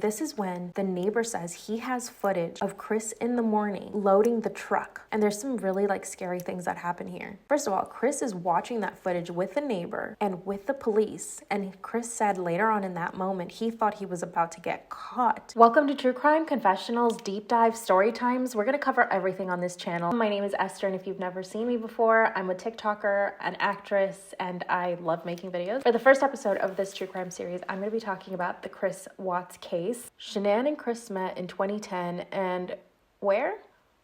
This is when the neighbor says he has footage of Chris in the morning loading the truck. And there's some really scary things that happen here. First of all, Chris is watching that footage with the neighbor and with the police. And Chris said later on in that moment, he thought he was about to get caught. Welcome to True Crime Confessionals Deep Dive Story Times. We're going to cover everything on this channel. My name is Esther, and if you've never seen me before, I'm a TikToker, an actress, and I love making videos. For the first episode of this true crime series, I'm going to be talking about the Chris Watts case. Shanann and Chris met in 2010, and where?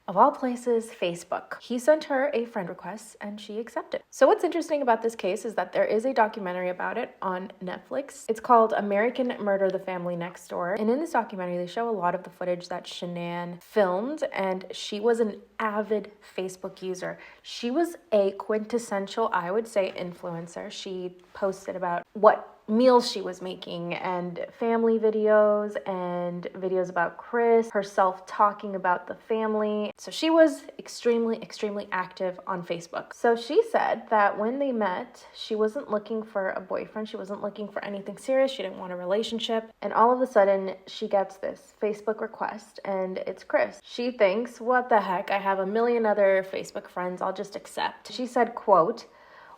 Of all places, Facebook. He sent her a friend request and she accepted. So what's interesting about this case is that there is a documentary about it on Netflix. It's called American Murder: The Family Next Door. And in this documentary, they show a lot of the footage that Shanann filmed, and she was an avid Facebook user. She was a quintessential, I would say, influencer. She posted about what meals she was making and family videos and videos about Chris, herself talking about the family. So she was extremely active on Facebook. So she said that when they met, she wasn't looking for a boyfriend. She wasn't looking for anything serious. She didn't want a relationship. And all of a sudden, she gets this Facebook request and it's Chris. She thinks, what the heck? I have a million other Facebook friends. I'll just accept. She said, quote,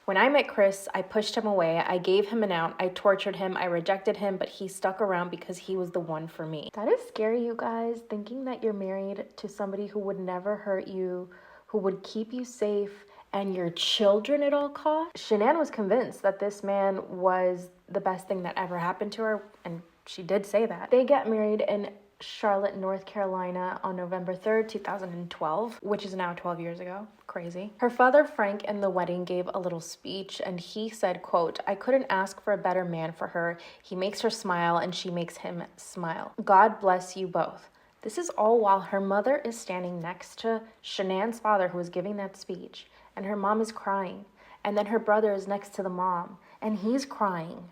"When I met Chris, I pushed him away. I gave him an out. I tortured him. I rejected him, but he stuck around because he was the one for me." That is scary, you guys, thinking that you're married to somebody who would never hurt you, who would keep you safe and your children at all costs. Shanann was convinced that this man was the best thing that ever happened to her, and she did say that. They get married in Charlotte, North Carolina on November 3rd, 2012, which is now 12 years ago. Crazy. Her father, Frank, in the wedding gave a little speech and he said, quote, "I couldn't ask for a better man for her. He makes her smile and she makes him smile. God bless you both." This is all while her mother is standing next to Shanann's father, who was giving that speech, and her mom is crying. And then her brother is next to the mom and he's crying.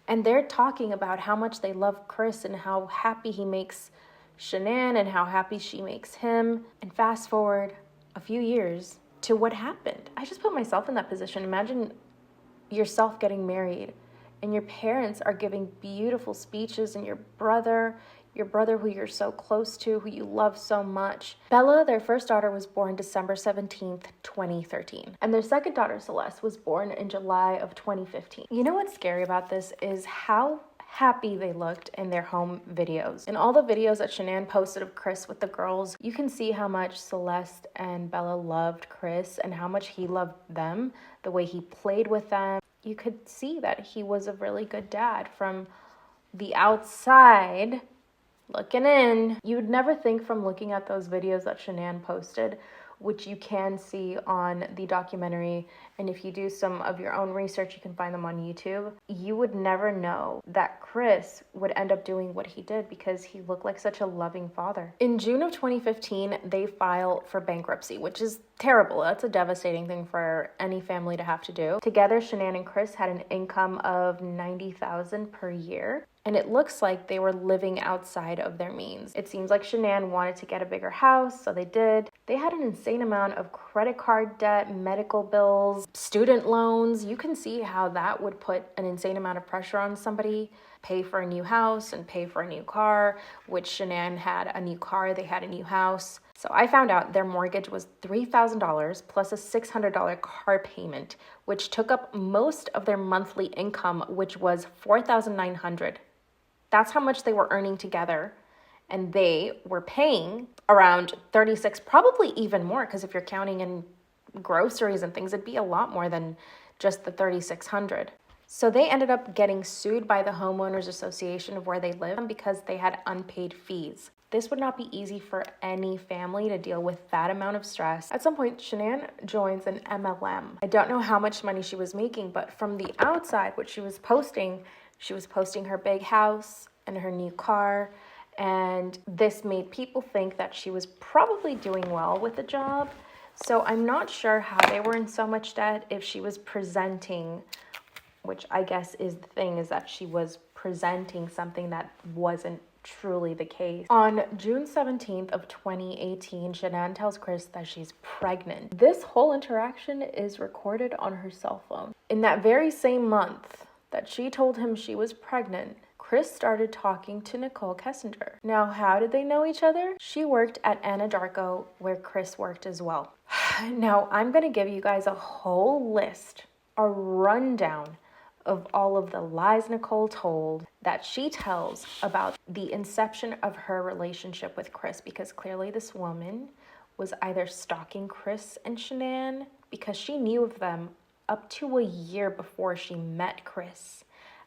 And they're talking about how much they love Chris and how happy he makes Shanann and how happy she makes him. And fast forward a few years to what happened. I just put myself in that position. Imagine yourself getting married and your parents are giving beautiful speeches, and your brother who you're so close to, who you love so much. Bella, their first daughter, was born December 17th, 2013. And their second daughter, Celeste, was born in July of 2015. You know what's scary about this is how happy they looked in their home videos. In all the videos that Shanann posted of Chris with the girls, you can see how much Celeste and Bella loved Chris and how much he loved them, the way he played with them. You could see that he was a really good dad from the outside. Looking in, you would never think from looking at those videos that Shanann posted, which you can see on the documentary, and if you do some of your own research, you can find them on YouTube. You would never know that Chris would end up doing what he did because he looked like such a loving father. In June of 2015, they filed for bankruptcy, which is terrible. That's a devastating thing for any family to have to do. Together, Shanann and Chris had an income of $90,000 per year. And it looks like they were living outside of their means. It seems like Shanann wanted to get a bigger house, so they did. They had an insane amount of credit card debt, medical bills, student loans. You can see how that would put an insane amount of pressure on somebody. Pay for a new house and pay for a new car, which Shanann had a new car, they had a new house. So I found out their mortgage was $3,000 plus a $600 car payment, which took up most of their monthly income, which was $4,900. That's how much they were earning together. And they were paying around 36, probably even more, because if you're counting in groceries and things, it'd be a lot more than just the 3,600. So they ended up getting sued by the homeowners association of where they live because they had unpaid fees. This would not be easy for any family to deal with that amount of stress. At some point, Shanann joins an MLM. I don't know how much money she was making, but from the outside, what she was posting her big house and her new car, and this made people think that she was probably doing well with the job. So I'm not sure how they were in so much debt if she was presenting, which I guess is the thing, is that she was presenting something that wasn't truly the case. On June 17th of 2018, Shanann tells Chris that she's pregnant. This whole interaction is recorded on her cell phone. In that very same month that she told him she was pregnant, Chris Chris started talking to Nicole Kessinger. Now, how did they know each other? She worked at Anadarko, where Chris worked as well. Now, I'm going to give you guys a whole list, a rundown of all of the lies Nicole told that she tells about the inception of her relationship with Chris, because clearly this woman was either stalking Chris and Shanann because she knew of them up to a year before she met Chris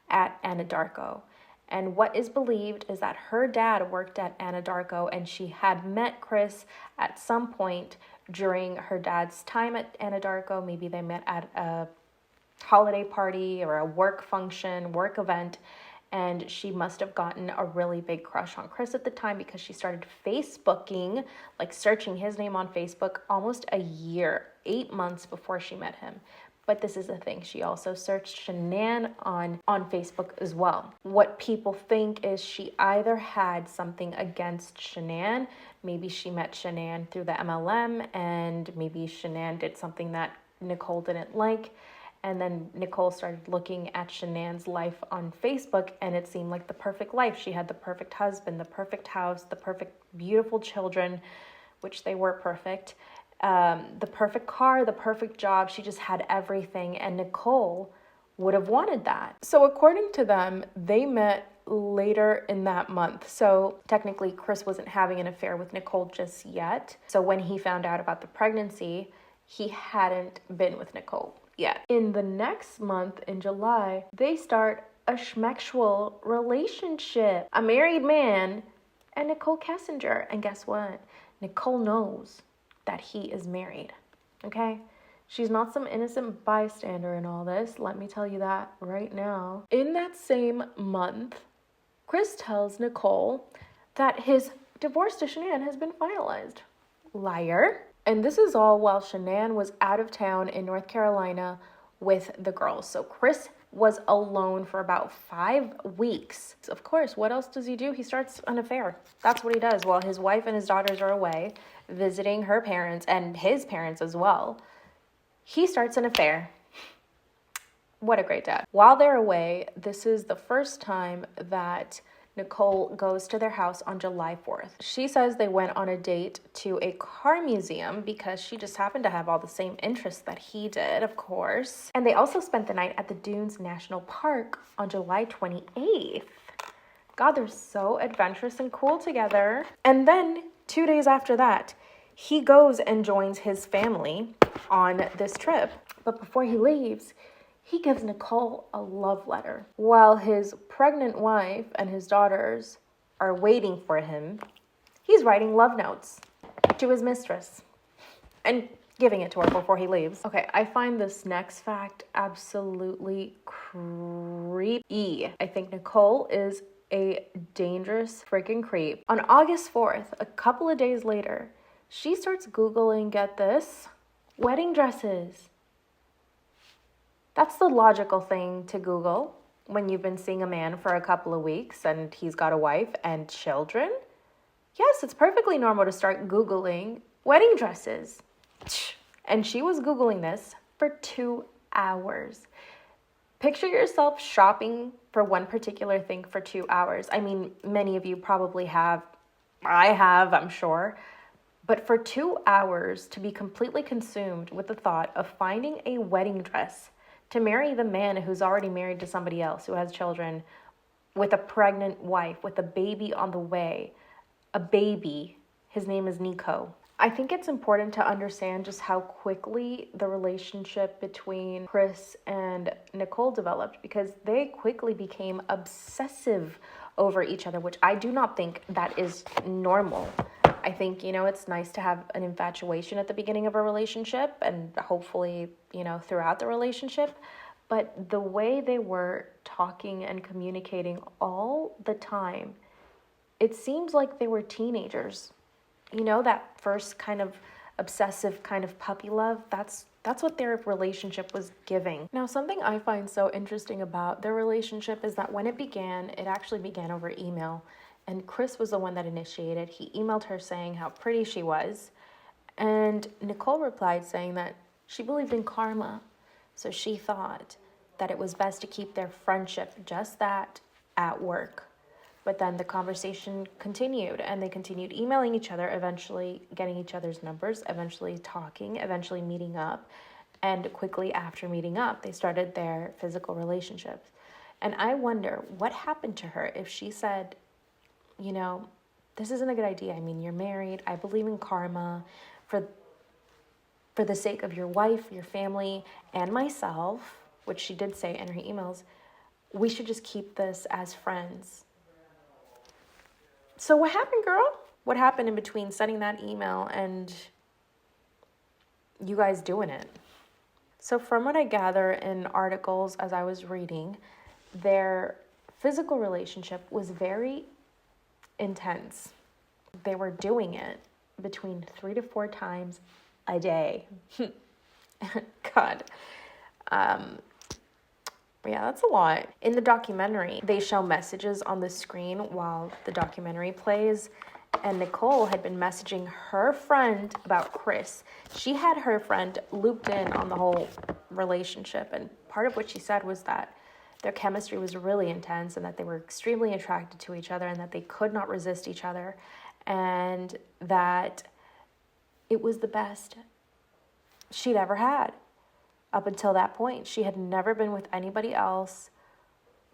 at Anadarko. And what is believed is that her dad worked at Anadarko and she had met Chris at some point during her dad's time at Anadarko. Maybe they met at a holiday party or a work function, work event, and she must have gotten a really big crush on Chris at the time because she started Facebooking, like searching his name on Facebook, almost a year, 8 months before she met him. But this is the thing, she also searched Shanann on Facebook as well. What people think is she either had something against Shanann, maybe she met Shanann through the MLM, and maybe Shanann did something that Nicole didn't like. And then Nicole started looking at Shanann's life on Facebook, and it seemed like the perfect life. She had the perfect husband, the perfect house, the perfect, beautiful children, which they were perfect, the perfect car, the perfect job. She just had everything, and Nicole would have wanted that. So according to them, they met later in that month. So technically, Chris wasn't having an affair with Nicole just yet. So when he found out about the pregnancy, he hadn't been with Nicole yet. In the next month, in July, they start a schmexual relationship. A married man and Nicole Kessinger. And guess what? Nicole knows that he is married, okay? She's not some innocent bystander in all this. Let me tell you that right now. In that same month, Chris tells Nicole that his divorce to Shanann has been finalized. Liar. And this is all while Shanann was out of town in North Carolina with the girls. So Chris was alone for about 5 weeks. Of course, what else does he do? He starts an affair. That's what he does while his wife and his daughters are away visiting her parents and his parents as well. He starts an affair. What a great dad. While they're away, this is the first time that Nicole goes to their house on July 4th. She says they went on a date to a car museum because she just happened to have all the same interests that he did, of course. And they also spent the night at the Dunes National Park on July 28th. God, they're so adventurous and cool together. And then 2 days after that, he goes and joins his family on this trip. But before he leaves, he gives Nicole a love letter. While his pregnant wife and his daughters are waiting for him, he's writing love notes to his mistress and giving it to her before he leaves. Okay, I find this next fact absolutely creepy. I think Nicole is a dangerous freaking creep. On August 4th, a couple of days later, she starts Googling, get this, wedding dresses. That's the logical thing to Google when you've been seeing a man for a couple of weeks and he's got a wife and children. Yes, it's perfectly normal to start Googling wedding dresses. And she was Googling this for 2 hours. Picture yourself shopping for one particular thing for 2 hours. I mean, many of you probably have. I have, I'm sure. But for 2 hours to be completely consumed with the thought of finding a wedding dress to marry the man who's already married to somebody else, who has children, with a pregnant wife, with a baby on the way, a baby. His name is Nico. I think it's important to understand just how quickly the relationship between Chris and Nicole developed, because they quickly became obsessive over each other, which I do not think that is normal. I think, it's nice to have an infatuation at the beginning of a relationship and hopefully, throughout the relationship. But the way they were talking and communicating all the time, it seems like they were teenagers. That first kind of obsessive kind of puppy love, that's what their relationship was giving. Now, something I find so interesting about their relationship is that when it actually began over email. And Chris was the one that initiated. He emailed her saying how pretty she was. And Nicole replied saying that she believed in karma. So she thought that it was best to keep their friendship just that, at work. But then the conversation continued, and they continued emailing each other, eventually getting each other's numbers, eventually talking, eventually meeting up. And quickly after meeting up, they started their physical relationships. And I wonder what happened to her if she said, you know, this isn't a good idea. I mean, you're married. I believe in karma. For the sake of your wife, your family, and myself, which she did say in her emails, we should just keep this as friends. So what happened, girl? What happened in between sending that email and you guys doing it? So from what I gather in articles as I was reading, their physical relationship was very intense. They were doing it between 3 to 4 times a day. God. Yeah, that's a lot. In the documentary, they show messages on the screen while the documentary plays. And Nicole had been messaging her friend about Chris. She had her friend looped in on the whole relationship. And part of what she said was that their chemistry was really intense and that they were extremely attracted to each other and that they could not resist each other. And that it was the best she'd ever had. Up until that point, she had never been with anybody else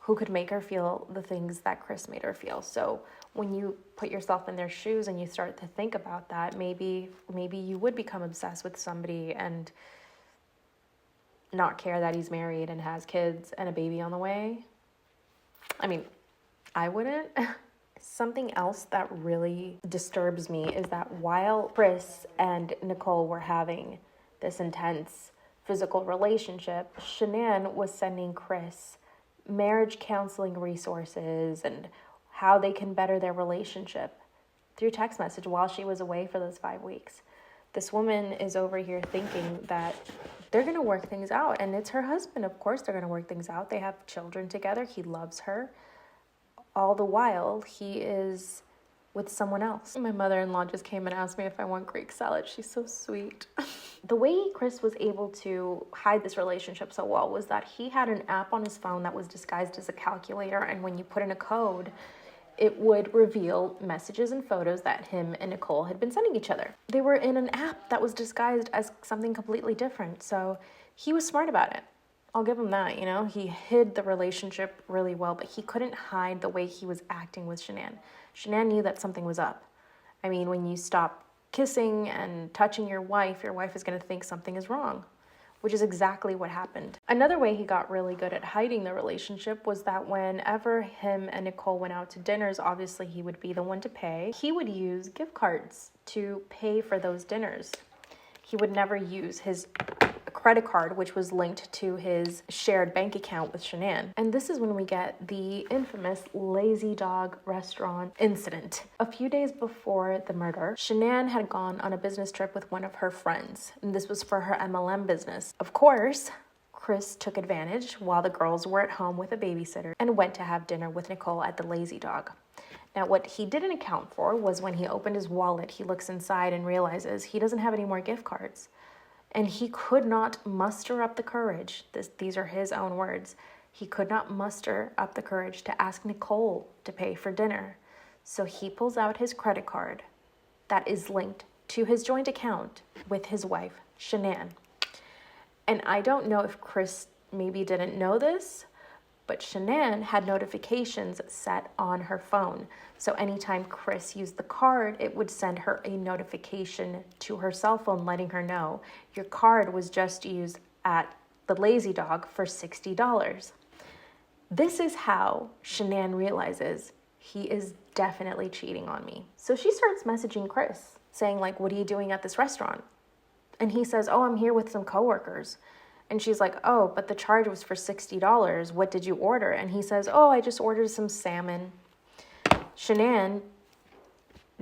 who could make her feel the things that Chris made her feel. So when you put yourself in their shoes and you start to think about that, maybe you would become obsessed with somebody and not care that he's married and has kids and a baby on the way. I mean, I wouldn't. Something else that really disturbs me is that while Chris and Nicole were having this intense physical relationship, Shanann was sending Chris marriage counseling resources and how they can better their relationship through text message while she was away for those 5 weeks. This woman is over here thinking that they're going to work things out, and it's her husband. Of course they're going to work things out. They have children together. He loves her. All the while, he is with someone else. My mother-in-law just came and asked me if I want Greek salad. She's so sweet. The way Chris was able to hide this relationship so well was that he had an app on his phone that was disguised as a calculator, and when you put in a code, it would reveal messages and photos that him and Nicole had been sending each other. They were in an app that was disguised as something completely different, so he was smart about it. I'll give him that, you know? He hid the relationship really well, but he couldn't hide the way he was acting with Shanann. Shanann knew that something was up. I mean, when you stop kissing and touching your wife is going to think something is wrong, which is exactly what happened. Another way he got really good at hiding the relationship was that whenever him and Nicole went out to dinners, obviously he would be the one to pay. He would use gift cards to pay for those dinners. He would never use his credit card, which was linked to his shared bank account with Shanann. And this is when we get the infamous Lazy Dog restaurant incident. A few days before the murder, Shanann had gone on a business trip with one of her friends, and this was for her MLM business. Of course, Chris took advantage while the girls were at home with a babysitter and went to have dinner with Nicole at the Lazy Dog. Now, what he didn't account for was when he opened his wallet, he looks inside and realizes he doesn't have any more gift cards. And he could not muster up the courage, these are his own words, he could not muster up the courage to ask Nicole to pay for dinner. So he pulls out his credit card that is linked to his joint account with his wife, Shanann. And I don't know if Chris maybe didn't know this, but Shanann had notifications set on her phone. So anytime Chris used the card, it would send her a notification to her cell phone letting her know your card was just used at the Lazy Dog for $60. This is how Shanann realizes he is definitely cheating on me. So she starts messaging Chris saying like, what are you doing at this restaurant? And he says, oh, I'm here with some coworkers. And she's like, oh, but the charge was for $60. What did you order? And he says, oh, I just ordered some salmon. Shanann,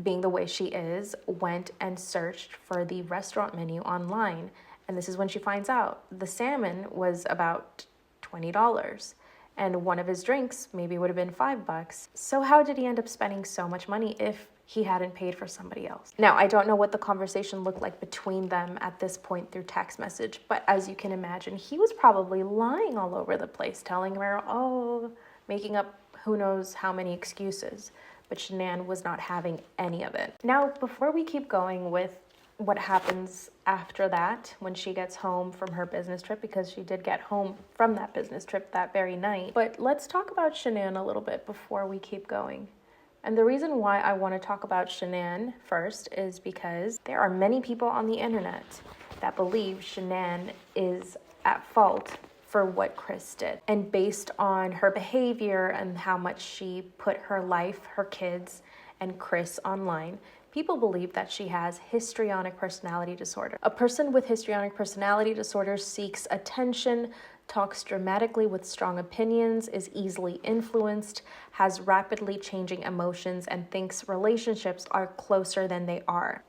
being the way she is, went and searched for the restaurant menu online. And this is when she finds out the salmon was about $20. And one of his drinks maybe would have been $5. So how did he end up spending so much money if he hadn't paid for somebody else? Now, I don't know what the conversation looked like between them at this point through text message, but as you can imagine, he was probably lying all over the place, telling her, oh, making up who knows how many excuses, but Shanann was not having any of it. Now, before we keep going with what happens after that, when she gets home from her business trip, because she did get home from that business trip that very night, but let's talk about Shanann a little bit before we keep going. And the reason why I want to talk about Shanann first is because there are many people on the internet that believe Shanann is at fault for what Chris did. And based on her behavior and how much she put her life, her kids, and Chris online, people believe that she has histrionic personality disorder. A person with histrionic personality disorder seeks attention, talks dramatically with strong opinions, is easily influenced, has rapidly changing emotions, and thinks relationships are closer than they are.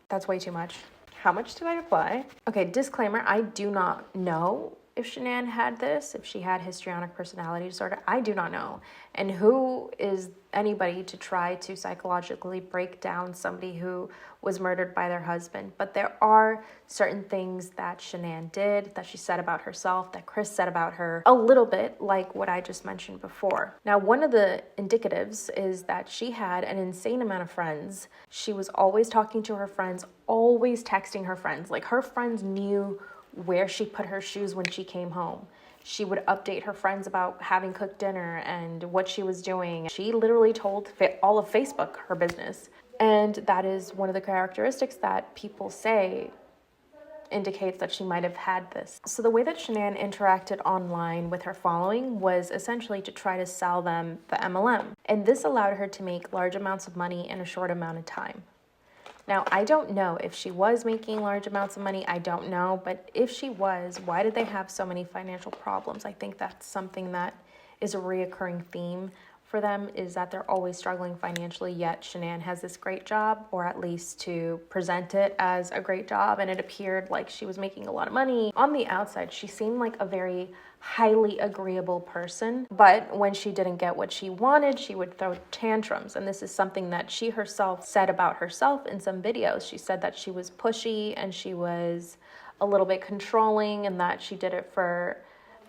That's way too much. How much did I apply? Okay, disclaimer, I do not know if Shanann had this, if she had histrionic personality disorder. I do not know. And who is anybody to try to psychologically break down somebody who was murdered by their husband? But there are certain things that Shanann did, that she said about herself, that Chris said about her, a little bit like what I just mentioned before. Now, one of the indicatives is that she had an insane amount of friends. She was always talking to her friends, always texting her friends. Like, her friends knew where she put her shoes when she came home. She would update her friends about having cooked dinner and what she was doing. She literally told all of Facebook her business. And that is one of the characteristics that people say indicates that she might have had this. So the way that Shanann interacted online with her following was essentially to try to sell them the MLM. And this allowed her to make large amounts of money in a short amount of time. Now, I don't know if she was making large amounts of money. I don't know. But if she was, why did they have so many financial problems? I think that's something that is a reoccurring theme for them, is that they're always struggling financially, yet Shanann has this great job, or at least to present it as a great job, and it appeared like she was making a lot of money. On the outside, she seemed like a very highly agreeable person, but when she didn't get what she wanted, she would throw tantrums. And this is something that she herself said about herself in some videos. She said that she was pushy and she was a little bit controlling, and that she did it for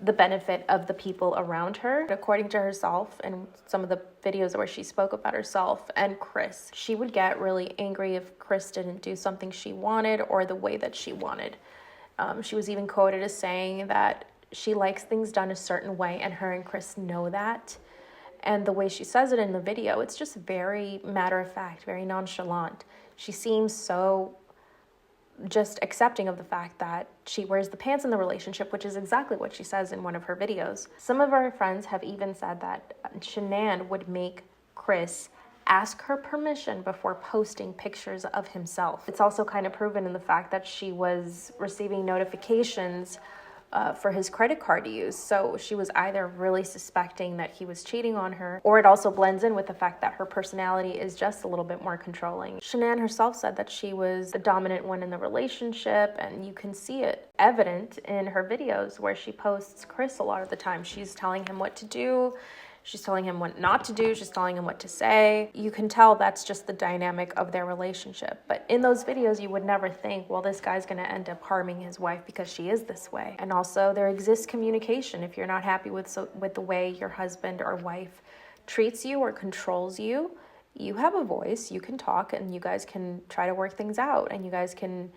the benefit of the people around her. According to herself, and some of the videos where she spoke about herself and Chris, she would get really angry if Chris didn't do something she wanted or the way that she wanted. She was even quoted as saying that she likes things done a certain way, and her and Chris know that. And the way she says it in the video, it's just very matter of fact, very nonchalant. She seems so just accepting of the fact that she wears the pants in the relationship, which is exactly what she says in one of her videos. Some of our friends have even said that Shanann would make Chris ask her permission before posting pictures of himself. It's also kind of proven in the fact that she was receiving notifications for his credit card use. So she was either really suspecting that he was cheating on her, or it also blends in with the fact that her personality is just a little bit more controlling. Shanann herself said that she was the dominant one in the relationship, and you can see it evident in her videos where she posts Chris a lot of the time. She's telling him what to do. She's telling him what not to do. She's telling him what to say. You can tell that's just the dynamic of their relationship. But in those videos, you would never think, well, this guy's going to end up harming his wife because she is this way. And also, there exists communication. If you're not happy with the way your husband or wife treats you or controls you, you have a voice. You can talk, and you guys can try to work things out. And you guys can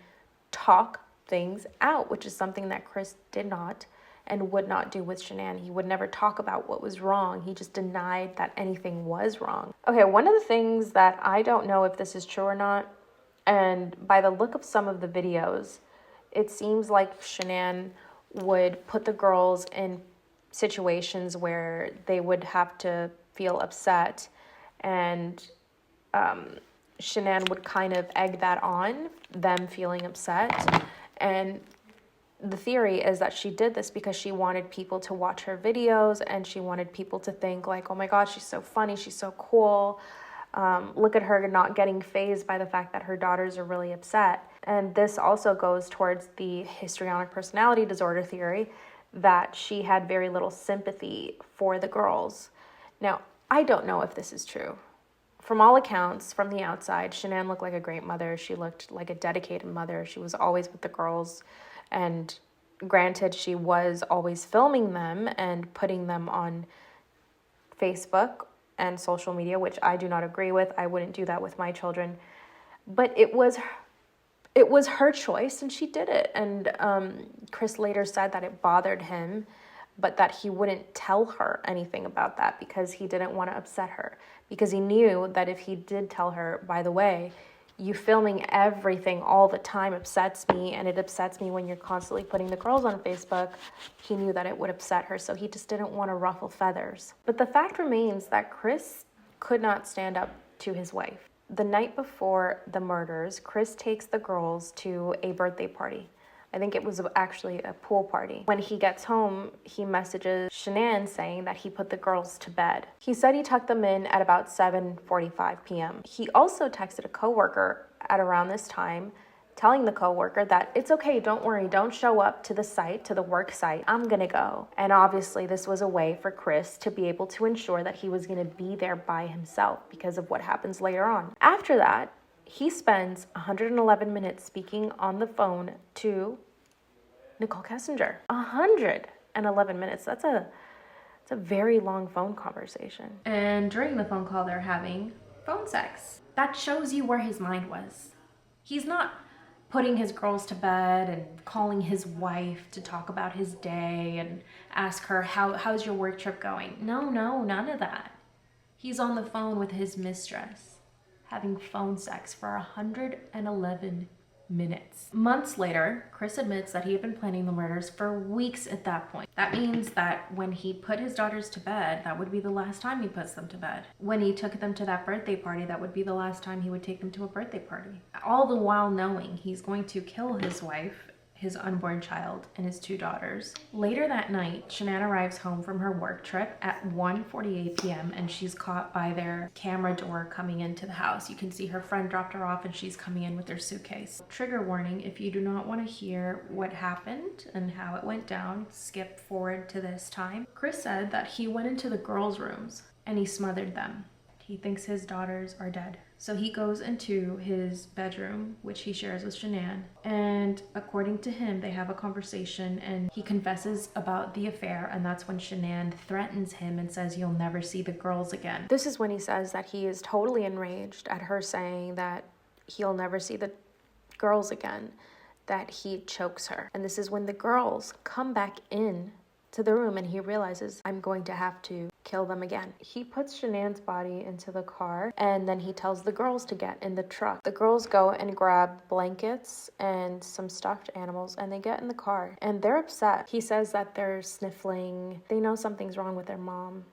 talk things out, which is something that Chris did not and would not do with Shanann. He would never talk about what was wrong. He just denied that anything was wrong. Okay, one of the things that I don't know if this is true or not, and by the look of some of the videos, it seems like Shanann would put the girls in situations where they would have to feel upset, and Shanann would kind of egg that on, them feeling upset. And the theory is that she did this because she wanted people to watch her videos, and she wanted people to think like, oh my God, she's so funny, she's so cool. Look at her not getting fazed by the fact that her daughters are really upset. And this also goes towards the histrionic personality disorder theory, that she had very little sympathy for the girls. Now, I don't know if this is true. From all accounts, from the outside, Shanann looked like a great mother. She looked like a dedicated mother. She was always with the girls. And granted, she was always filming them and putting them on Facebook and social media, which I do not agree with. I wouldn't do that with my children. But it was her choice, and she did it. And Chris later said that it bothered him, but that he wouldn't tell her anything about that because he didn't want to upset her. Because he knew that if he did tell her, by the way, you filming everything all the time upsets me, and it upsets me when you're constantly putting the girls on Facebook, he knew that it would upset her, so he just didn't want to ruffle feathers. But the fact remains that Chris could not stand up to his wife. The night before the murders, Chris takes the girls to a birthday party. I think it was actually a pool party. When he gets home, he messages Shanann saying that he put the girls to bed. He said he tucked them in at about 7:45 p.m. He also texted a coworker at around this time, telling the coworker that it's okay, don't worry, don't show up to the site, to the work site, I'm gonna go. And obviously this was a way for Chris to be able to ensure that he was gonna be there by himself because of what happens later on. After that, he spends 111 minutes speaking on the phone to Nicole Kessinger. 111 minutes. That's a very long phone conversation. And during the phone call, they're having phone sex. That shows you where his mind was. He's not putting his girls to bed and calling his wife to talk about his day and ask her, how's your work trip going? No, none of that. He's on the phone with his mistress, having phone sex for 111 minutes. Months later, Chris admits that he had been planning the murders for weeks at that point. That means that when he put his daughters to bed, that would be the last time he puts them to bed. When he took them to that birthday party, that would be the last time he would take them to a birthday party. All the while knowing he's going to kill his wife, his unborn child, and his 2 daughters. Later that night, Shanann arrives home from her work trip at 1:48 p.m. and she's caught by their camera door coming into the house. You can see her friend dropped her off and she's coming in with her suitcase. Trigger warning, if you do not want to hear what happened and how it went down, skip forward to this time. Chris said that he went into the girls' rooms and he smothered them. He thinks his daughters are dead. So he goes into his bedroom, which he shares with Shanann, and according to him, they have a conversation and he confesses about the affair, and that's when Shanann threatens him and says, you'll never see the girls again. This is when he says that he is totally enraged at her saying that he'll never see the girls again, that he chokes her. And this is when the girls come back in to the room and he realizes, I'm going to have to kill them again. He puts Shanann's body into the car and then he tells the girls to get in the truck. The girls go and grab blankets and some stuffed animals and they get in the car and they're upset. He says that they're sniffling. They know something's wrong with their mom,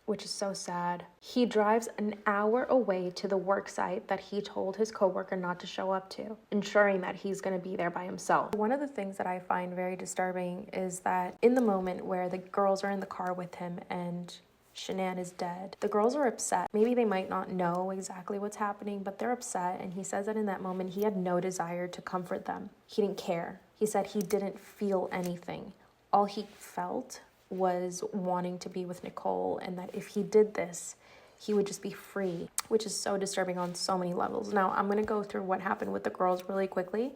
which is so sad. He drives an hour away to the work site that he told his coworker not to show up to, ensuring that he's going to be there by himself. One of the things that I find very disturbing is that in the moment where the girls are in the car with him and Shanann is dead, the girls are upset. Maybe they might not know exactly what's happening, but they're upset, and he says that in that moment he had no desire to comfort them. He didn't care. He said he didn't feel anything. All he felt was wanting to be with Nicole, and that if he did this, he would just be free, which is so disturbing on so many levels. Now, I'm going to go through what happened with the girls really quickly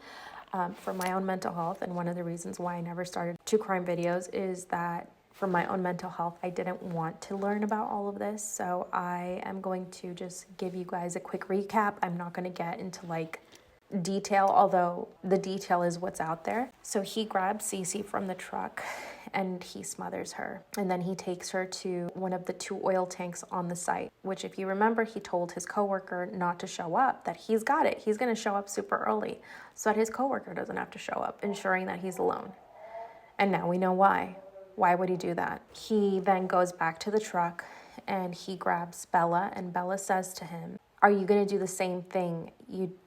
for my own mental health, and one of the reasons why I never started true crime videos is that for my own mental health, I didn't want to learn about all of this, so I am going to just give you guys a quick recap. I'm not going to get into detail, although the detail is what's out there. So he grabs Cece from the truck and he smothers her, and then he takes her to one of the 2 oil tanks on the site, which, if you remember, he told his coworker not to show up, that he's got it, he's going to show up super early so that his coworker doesn't have to show up, ensuring that he's alone. And now we know why would he do that? He then goes back to the truck and he grabs Bella, and Bella says to him, are you going to do the same thing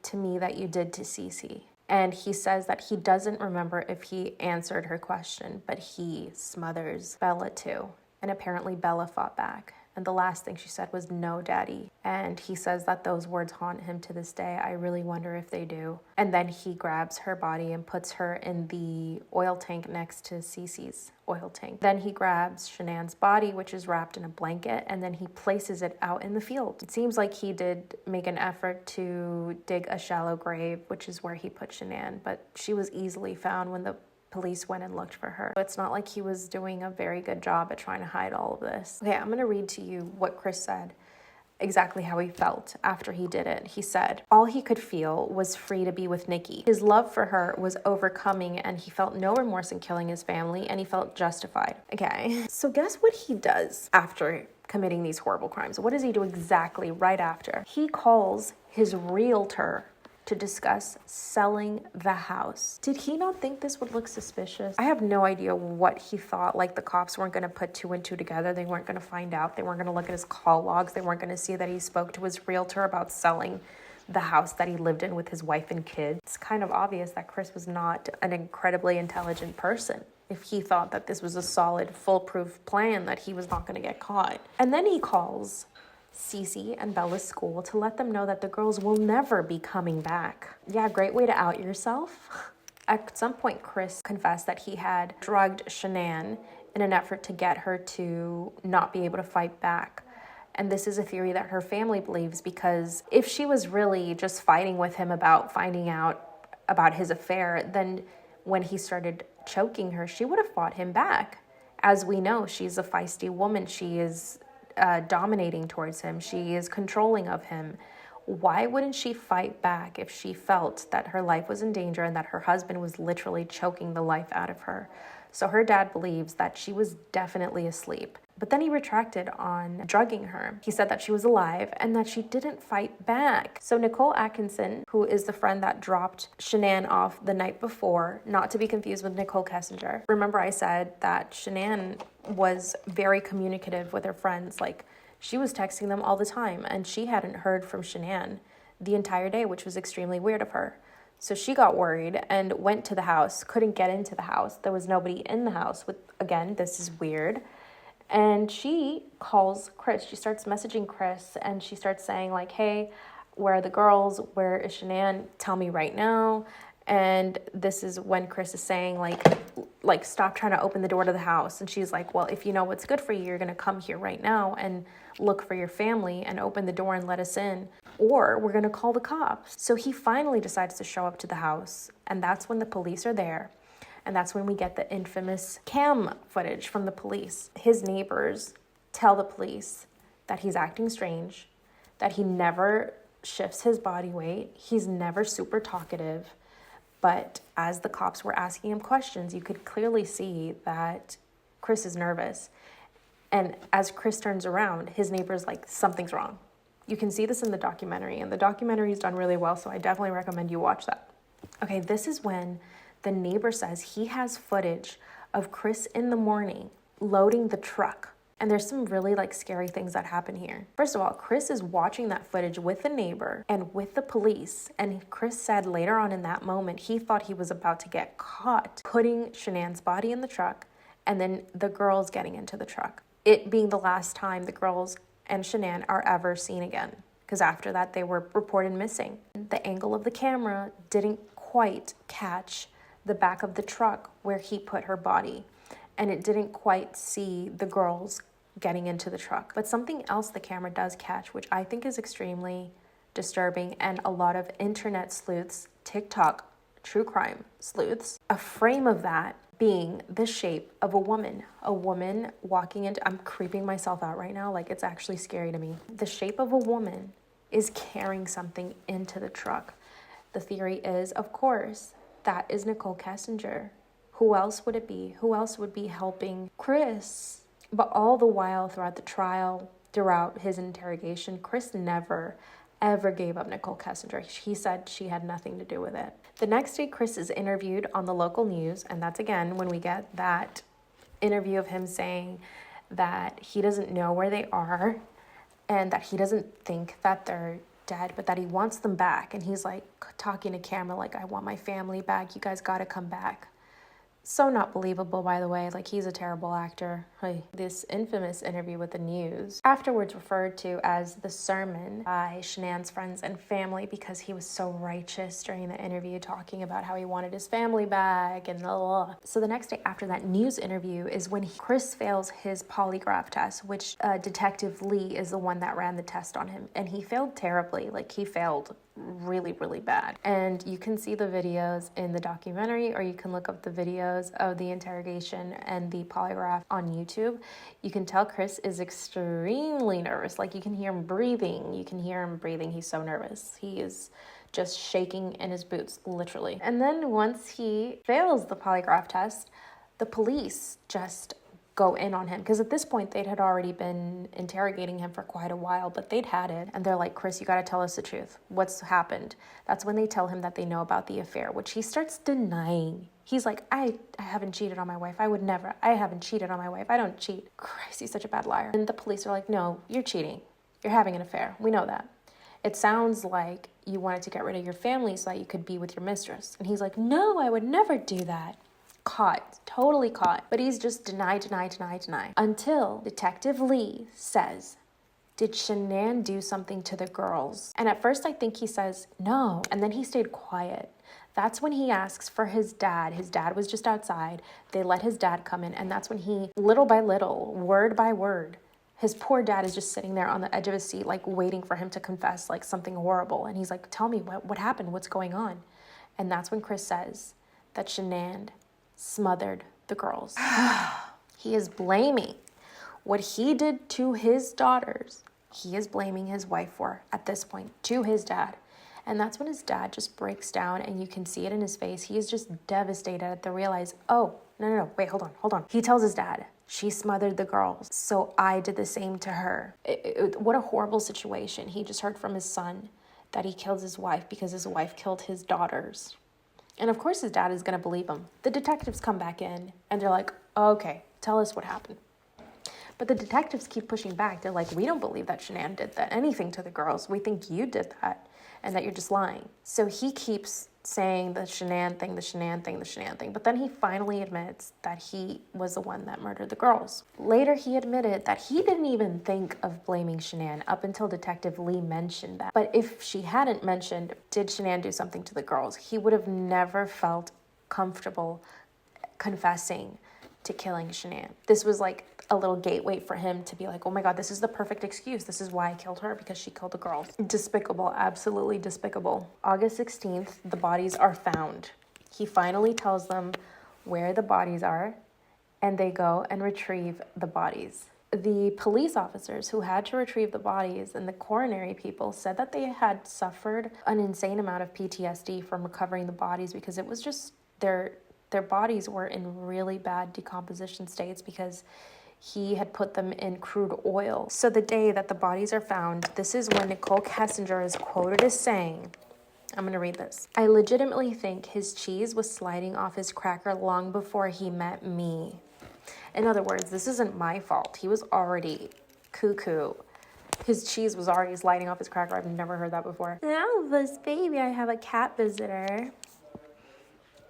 to me that you did to Cece? And he says that he doesn't remember if he answered her question, but he smothers Bella too. And apparently Bella fought back. And the last thing she said was, no, daddy. And he says that those words haunt him to this day. I really wonder if they do. And then he grabs her body and puts her in the oil tank next to Cece's oil tank. Then he grabs Shanann's body, which is wrapped in a blanket, and then he places it out in the field. It seems like he did make an effort to dig a shallow grave, which is where he put Shanann, but she was easily found when the police went and looked for her. So it's not like he was doing a very good job at trying to hide all of this. Okay, I'm gonna read to you what Chris said, exactly how he felt after he did it. He said, all he could feel was free to be with Nikki. His love for her was overcoming and he felt no remorse in killing his family and he felt justified. Okay, so guess what he does after committing these horrible crimes? What does he do exactly right after? He calls his realtor to discuss selling the house. Did he not think this would look suspicious? I have no idea what he thought. Like the cops weren't going to put two and two together. They weren't going to find out. They weren't going to look at his call logs. They weren't going to see that he spoke to his realtor about selling the house that he lived in with his wife and kids. It's kind of obvious that Chris was not an incredibly intelligent person if he thought that this was a solid, foolproof plan that he was not going to get caught. And then he calls Cece and Bella's school to let them know that the girls will never be coming back. Yeah, great way to out yourself. At some point, Chris confessed that he had drugged Shanann in an effort to get her to not be able to fight back. And this is a theory that her family believes, because if she was really just fighting with him about finding out about his affair, then when he started choking her, she would have fought him back. As we know, she's a feisty woman. She is dominating towards him. She is controlling of him. Why wouldn't she fight back if she felt that her life was in danger and that her husband was literally choking the life out of her? So her dad believes that she was definitely asleep. But then he retracted on drugging her. He said that she was alive and that she didn't fight back. So Nicole Atkinson, who is the friend that dropped Shanann off the night before, not to be confused with Nicole Kessinger. Remember I said that Shanann was very communicative with her friends. Like, she was texting them all the time and she hadn't heard from Shanann the entire day, which was extremely weird of her. So she got worried and went to the house, couldn't get into the house. There was nobody in the house. Again, this is weird. And she calls Chris. She starts messaging Chris and she starts saying like, hey, where are the girls? Where is Shanann? Tell me right now. And this is when Chris is saying like, stop trying to open the door to the house. And she's like, well, if you know what's good for you, you're going to come here right now and look for your family and open the door and let us in, or we're going to call the cops. So he finally decides to show up to the house. And that's when the police are there. And that's when we get the infamous cam footage from the police. His neighbors tell the police that he's acting strange, that he never shifts his body weight. He's never super talkative. But as the cops were asking him questions, you could clearly see that Chris is nervous. And as Chris turns around, his neighbor's like, something's wrong. You can see this in the documentary, and the documentary is done really well, so I definitely recommend you watch that. Okay, this is when the neighbor says he has footage of Chris in the morning loading the truck. And there's some really scary things that happen here. First of all, Chris is watching that footage with the neighbor and with the police. And Chris said later on in that moment, he thought he was about to get caught putting Shanann's body in the truck and then the girls getting into the truck. It being the last time the girls and Shanann are ever seen again. Because after that, they were reported missing. The angle of the camera didn't quite catch the back of the truck where he put her body. And it didn't quite see the girls getting into the truck. But something else the camera does catch, which I think is extremely disturbing, and a lot of internet sleuths, TikTok true crime sleuths, a frame of that being the shape of a woman walking into, I'm creeping myself out right now, it's actually scary to me. The shape of a woman is carrying something into the truck. The theory is, of course, that is Nicole Kessinger. Who else would it be? Who else would be helping Chris? But all the while throughout the trial, throughout his interrogation, Chris never, ever gave up Nicole Kessinger. He said she had nothing to do with it. The next day, Chris is interviewed on the local news, and that's again when we get that interview of him saying that he doesn't know where they are and that he doesn't think that they're dead, but that he wants them back. And he's talking to camera I want my family back. You guys got to come back. So not believable, by the way. He's a terrible actor. This infamous interview with the news, afterwards referred to as the sermon by Shanann's friends and family, because he was so righteous during the interview, talking about how he wanted his family back and blah, blah, blah. So the next day after that news interview is when Chris fails his polygraph test, which Detective Lee is the one that ran the test on him. And he failed terribly. He failed really, really bad. And you can see the videos in the documentary, or you can look up the videos of the interrogation and the polygraph on YouTube. You can tell Chris is extremely nervous. Like, you can hear him breathing. He's so nervous. He is just shaking in his boots, literally. And then once he fails the polygraph test, the police just go in on him, because at this point they had already been interrogating him for quite a while, but they'd had it, and they're like, Chris, you got to tell us the truth. What's happened? That's when they tell him that they know about the affair, which he starts denying. He's like, I haven't cheated on my wife. I haven't cheated on my wife. I don't cheat. Christ, he's such a bad liar. And the police are like, no, you're cheating. You're having an affair. We know that. It sounds like you wanted to get rid of your family so that you could be with your mistress. And he's like, no, I would never do that. Caught, totally caught. But he's just deny. Until Detective Lee says, did Shanann do something to the girls? And at first I think he says no. And then he stayed quiet. That's when he asks for his dad. His dad was just outside. They let his dad come in. And that's when he, little by little, word by word, his poor dad is just sitting there on the edge of his seat, like waiting for him to confess like something horrible. And he's like, tell me what happened? What's going on? And that's when Chris says that Shanann smothered the girls. He is blaming what he did to his daughters. He is blaming his wife for, at this point, to his dad. And that's when his dad just breaks down, and you can see it in his face. He is just devastated at the realize, oh, no, wait, hold on. He tells his dad, she smothered the girls, so I did the same to her. What a horrible situation. He just heard from his son that he killed his wife because his wife killed his daughters. And of course his dad is going to believe him. The detectives come back in and they're like, okay, tell us what happened. But the detectives keep pushing back. They're like, we don't believe that Shanann did anything to the girls. We think you did that and that you're just lying. So he keeps saying the Shanann thing. But then he finally admits that he was the one that murdered the girls. Later, he admitted that he didn't even think of blaming Shanann up until Detective Lee mentioned that. But if she hadn't mentioned, did Shanann do something to the girls, he would have never felt comfortable confessing to killing Shanann. This was like a little gateway for him to be like, oh my God, this is the perfect excuse. This is why I killed her, because she killed the girls. Despicable, absolutely despicable. August 16th, the bodies are found. He finally tells them where the bodies are, and they go and retrieve the bodies. The police officers who had to retrieve the bodies and the coronary people said that they had suffered an insane amount of PTSD from recovering the bodies, because it was just their bodies were in really bad decomposition states because he had put them in crude oil. So the day that the bodies are found, this is when Nicole Kessinger is quoted as saying, I'm going to read this. I legitimately think his cheese was sliding off his cracker long before he met me. In other words, this isn't my fault. He was already cuckoo. His cheese was already sliding off his cracker. I've never heard that before. Elvis, baby, I have a cat visitor.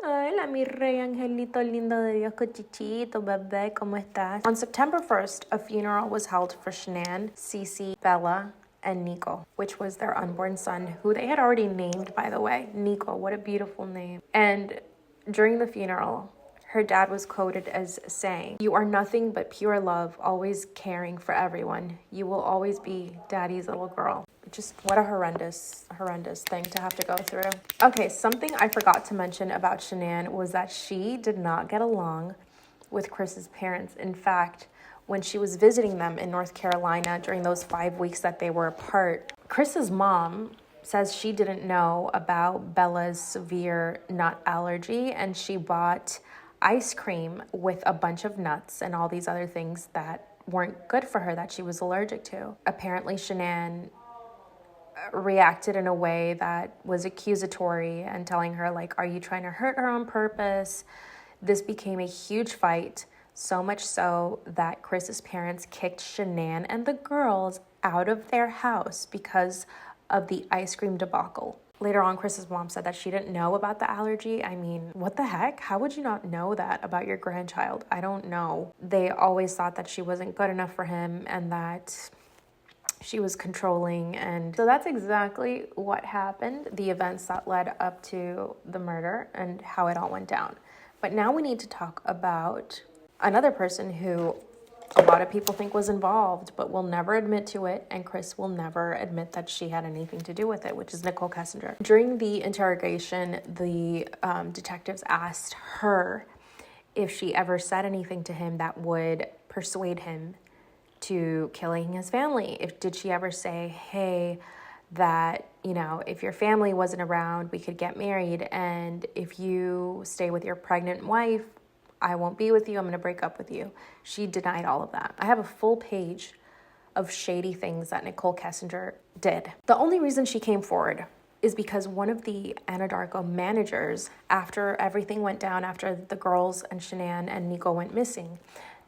Hola, mi rey angelito lindo de Dios cochichito, bebé, ¿cómo estás? On September 1st, a funeral was held for Shanann, Cece, Bella, and Nichol, which was their unborn son, who they had already named, by the way. Nichol, what a beautiful name. And during the funeral, her dad was quoted as saying, you are nothing but pure love, always caring for everyone. You will always be daddy's little girl. Just what a horrendous thing to have to go through. Okay, something I forgot to mention about Shanann was that she did not get along with Chris's parents. In fact, when she was visiting them in North Carolina during those 5 weeks that they were apart, Chris's mom says she didn't know about Bella's severe nut allergy, and she bought ice cream with a bunch of nuts and all these other things that weren't good for her that she was allergic to. Apparently, Shanann reacted in a way that was accusatory and telling her, like, are you trying to hurt her on purpose? This became a huge fight, so much so that Chris's parents kicked Shanann and the girls out of their house because of the ice cream debacle. Later on, Chris's mom said that she didn't know about the allergy. I mean, what the heck? How would you not know that about your grandchild? I don't know. They always thought that she wasn't good enough for him and that she was controlling. And so that's exactly what happened, the events that led up to the murder and how it all went down. But now we need to talk about another person who a lot of people think was involved, but will never admit to it, and Chris will never admit that she had anything to do with it, which is Nichol Kessinger. During the interrogation, the detectives asked her if she ever said anything to him that would persuade him to killing his family. Did she ever say, hey, that, if your family wasn't around, we could get married, and if you stay with your pregnant wife, I won't be with you, I'm going to break up with you. She denied all of that. I have a full page of shady things that Nichol Kessinger did. The only reason she came forward is because one of the Anadarko managers, after everything went down, after the girls and Shanann and Nico went missing,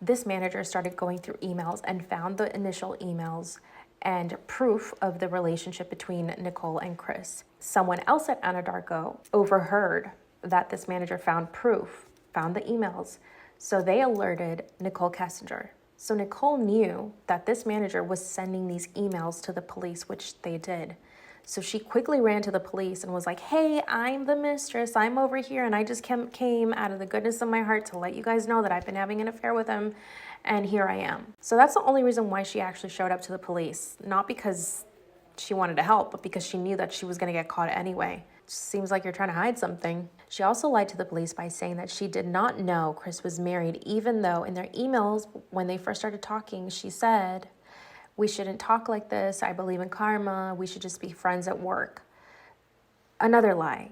this manager started going through emails and found the initial emails and proof of the relationship between Nicole and Chris. Someone else at Anadarko overheard that this manager found the emails. So they alerted Nichol Kessinger. So Nicole knew that this manager was sending these emails to the police, which they did. So she quickly ran to the police and was like, hey, I'm the mistress. I'm over here. And I just came out of the goodness of my heart to let you guys know that I've been having an affair with him. And here I am. So that's the only reason why she actually showed up to the police. Not because she wanted to help, but because she knew that she was going to get caught anyway. Seems like you're trying to hide something. She also lied to the police by saying that she did not know Chris was married, even though in their emails, when they first started talking, she said, we shouldn't talk like this. I believe in karma. We should just be friends at work. Another lie.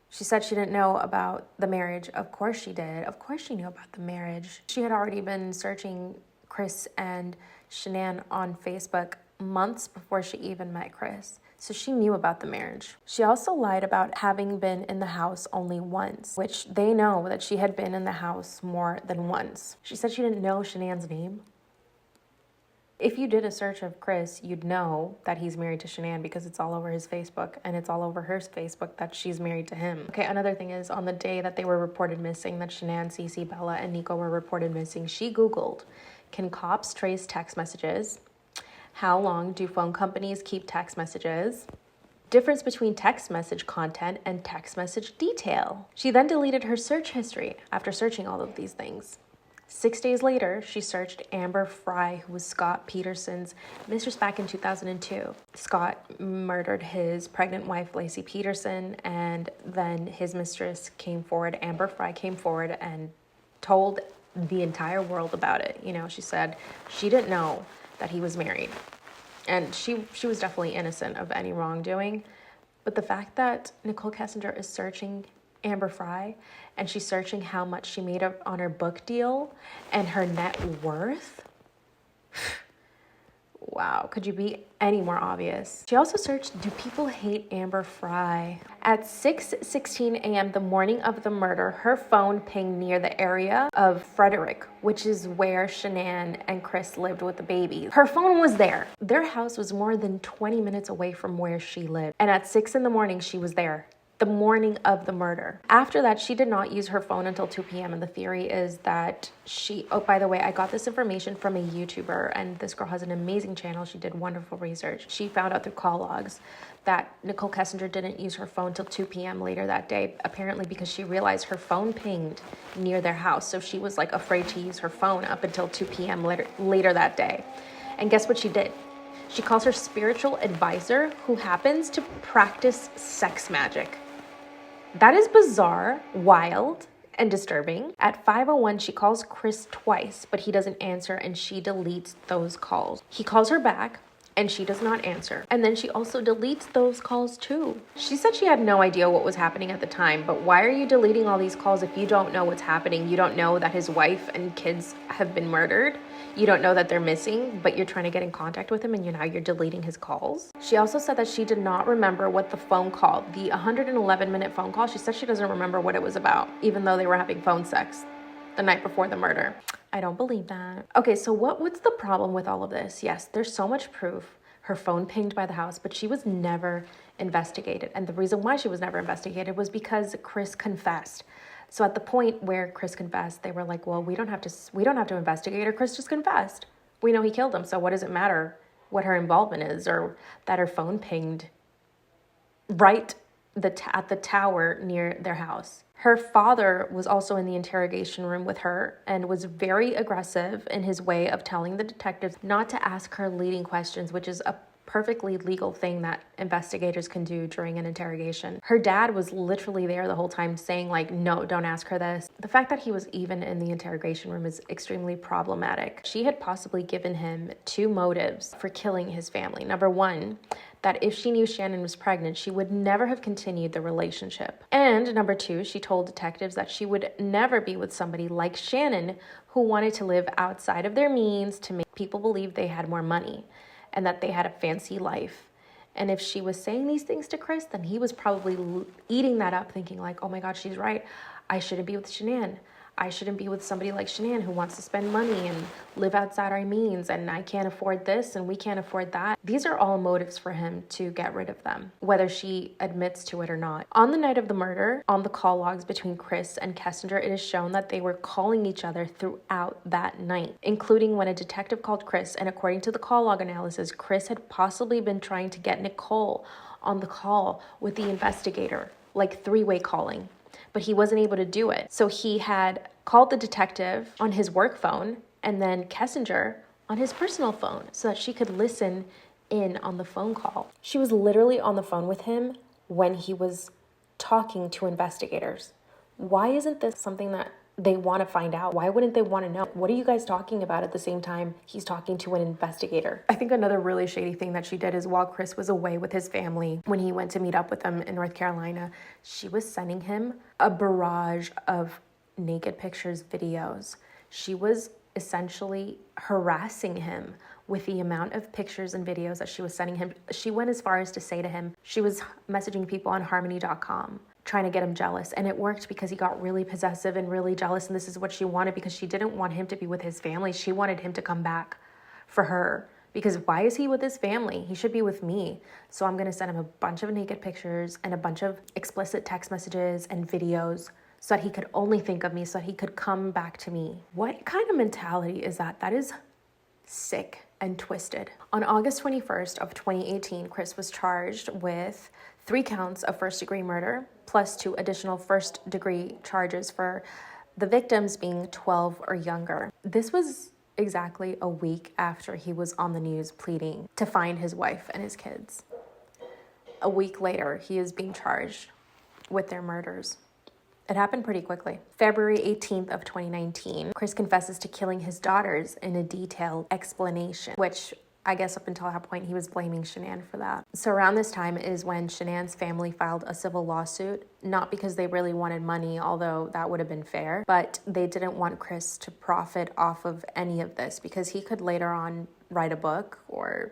She said she didn't know about the marriage. Of course she did. Of course she knew about the marriage. She had already been searching Chris and Shanann on Facebook months before she even met Chris. So she knew about the marriage. She also lied about having been in the house only once, which they know that she had been in the house more than once. She said she didn't know Shanann's name. If you did a search of Chris, you'd know that he's married to Shanann because it's all over his Facebook and it's all over her Facebook that she's married to him. Okay, another thing is on the day that they were reported missing, that Shanann, Cece, Bella, and Nico were reported missing, she Googled, can cops trace text messages? How long do phone companies keep text messages? Difference between text message content and text message detail. She then deleted her search history after searching all of these things. 6 days later, she searched Amber Fry, who was Scott Peterson's mistress back in 2002. Scott murdered his pregnant wife, Lacey Peterson, and then his mistress came forward, Amber Fry came forward and told the entire world about it. She said she didn't know that he was married. And she was definitely innocent of any wrongdoing. But the fact that Nichol Kessinger is searching Amber Fry and she's searching how much she made up on her book deal and her net worth, wow, could you be any more obvious? She also searched, do people hate Amber Fry? At 6:16 a.m. the morning of the murder, her phone pinged near the area of Frederick, which is where Shanann and Chris lived with the baby. Her phone was there. Their house was more than 20 minutes away from where she lived. And at 6 in the morning, she was there. The morning of the murder. After that, she did not use her phone until 2 p.m. And the theory is that by the way, I got this information from a YouTuber, and this girl has an amazing channel. She did wonderful research. She found out through call logs that Nichol Kessinger didn't use her phone till 2 p.m. later that day, apparently because she realized her phone pinged near their house. So she was afraid to use her phone up until 2 p.m. later that day. And guess what she did? She calls her spiritual advisor, who happens to practice sex magic. That is bizarre, wild, and disturbing. At 5:01, she calls Chris twice, but he doesn't answer, and she deletes those calls. He calls her back, and she does not answer. And then she also deletes those calls too. She said she had no idea what was happening at the time, but why are you deleting all these calls if you don't know what's happening? You don't know that his wife and kids have been murdered. You don't know that they're missing, but you're trying to get in contact with him and you're deleting his calls. She also said that she did not remember what the phone call, the 111-minute phone call, she said she doesn't remember what it was about, even though they were having phone sex the night before the murder. I don't believe that. Okay, so what's the problem with all of this? Yes, there's so much proof. Her phone pinged by the house, but she was never investigated. And the reason why she was never investigated was because Chris confessed. So at the point where Chris confessed, they were like, well, we don't have to investigate her. Chris just confessed. We know he killed him. So what does it matter what her involvement is or that her phone pinged right at the tower near their house. Her father was also in the interrogation room with her and was very aggressive in his way of telling the detectives not to ask her leading questions, which is a perfectly legal thing that investigators can do during an interrogation. Her dad was literally there the whole time saying like, no, don't ask her this. The fact that he was even in the interrogation room is extremely problematic. She had possibly given him 2 motives for killing his family. Number 1, that if she knew Shannon was pregnant, she would never have continued the relationship. And number 2, she told detectives that she would never be with somebody like Shannon who wanted to live outside of their means to make people believe they had more money and that they had a fancy life. And if she was saying these things to Chris, then he was probably eating that up, thinking like, oh my God, she's right. I shouldn't be with Shanann. I shouldn't be with somebody like Shanann who wants to spend money and live outside our means, and I can't afford this and we can't afford that. These are all motives for him to get rid of them, whether she admits to it or not. On the night of the murder, on the call logs between Chris and Kessinger, it is shown that they were calling each other throughout that night, including when a detective called Chris, and according to the call log analysis, Chris had possibly been trying to get Nicole on the call with the investigator, like 3-way calling. But he wasn't able to do it. So he had called the detective on his work phone and then Kessinger on his personal phone so that she could listen in on the phone call. She was literally on the phone with him when he was talking to investigators. Why isn't this something that they want to find out? Why wouldn't they want to know? What are you guys talking about at the same time he's talking to an investigator? I think another really shady thing that she did is while Chris was away with his family, when he went to meet up with them in North Carolina, she was sending him a barrage of naked pictures, videos. She was essentially harassing him with the amount of pictures and videos that she was sending him. She went as far as to say to him, she was messaging people on harmony.com. trying to get him jealous, and it worked because he got really possessive and really jealous, and this is what she wanted because she didn't want him to be with his family. She wanted him to come back for her because why is he with his family? He should be with me. So I'm going to send him a bunch of naked pictures and a bunch of explicit text messages and videos so that he could only think of me, so that he could come back to me. What kind of mentality is that? That is sick and twisted. On August 21st of 2018, Chris was charged with 3 counts of first-degree murder, plus 2 additional first-degree charges for the victims being 12 or younger. This was exactly a week after he was on the news pleading to find his wife and his kids. A week later, he is being charged with their murders. It happened pretty quickly. February 18th of 2019, Chris confesses to killing his daughters in a detailed explanation, which I guess up until that point, he was blaming Shanann for that. So around this time is when Shanann's family filed a civil lawsuit, not because they really wanted money, although that would have been fair, but they didn't want Chris to profit off of any of this because he could later on write a book or,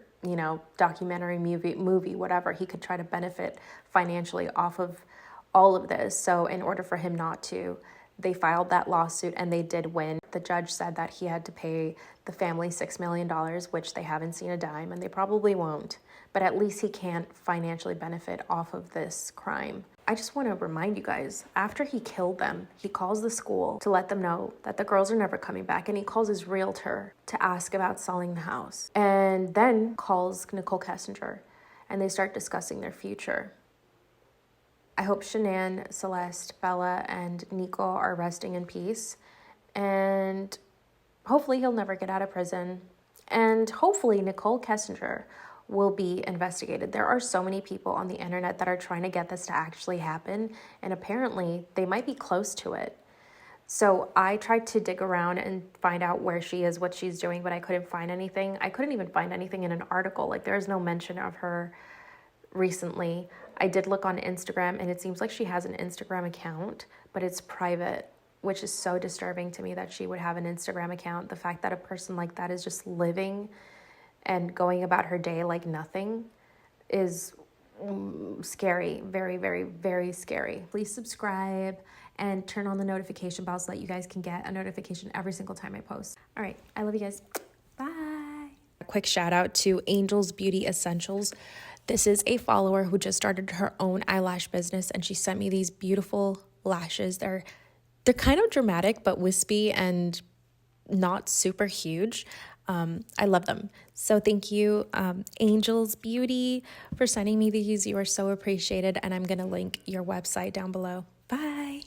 documentary, movie, whatever. He could try to benefit financially off of all of this. So in order for him not to, they filed that lawsuit and they did win. The judge said that he had to pay the family $6 million, which they haven't seen a dime and they probably won't. But at least he can't financially benefit off of this crime. I just want to remind you guys, after he killed them, he calls the school to let them know that the girls are never coming back. And he calls his realtor to ask about selling the house. And then calls Nicole Kessinger and they start discussing their future. I hope Shanann, Celeste, Bella, and Nico are resting in peace. And hopefully he'll never get out of prison. And hopefully Nicole Kessinger will be investigated. There are so many people on the internet that are trying to get this to actually happen. And apparently they might be close to it. So I tried to dig around and find out where she is, what she's doing, but I couldn't find anything. I couldn't even find anything in an article. Like there is no mention of her recently. I did look on Instagram and it seems like she has an Instagram account, but it's private, which is so disturbing to me that she would have an Instagram account. The fact that a person like that is just living and going about her day like nothing is scary. Very, very, very scary. Please subscribe and turn on the notification bell so that you guys can get a notification every single time I post. All right. I love you guys. Bye. A quick shout out to Angel's Beauty Essentials. This is a follower who just started her own eyelash business and she sent me these beautiful lashes. They're kind of dramatic but wispy and not super huge. I love them. So thank you, Angels Beauty, for sending me these. You are so appreciated. And I'm going to link your website down below. Bye.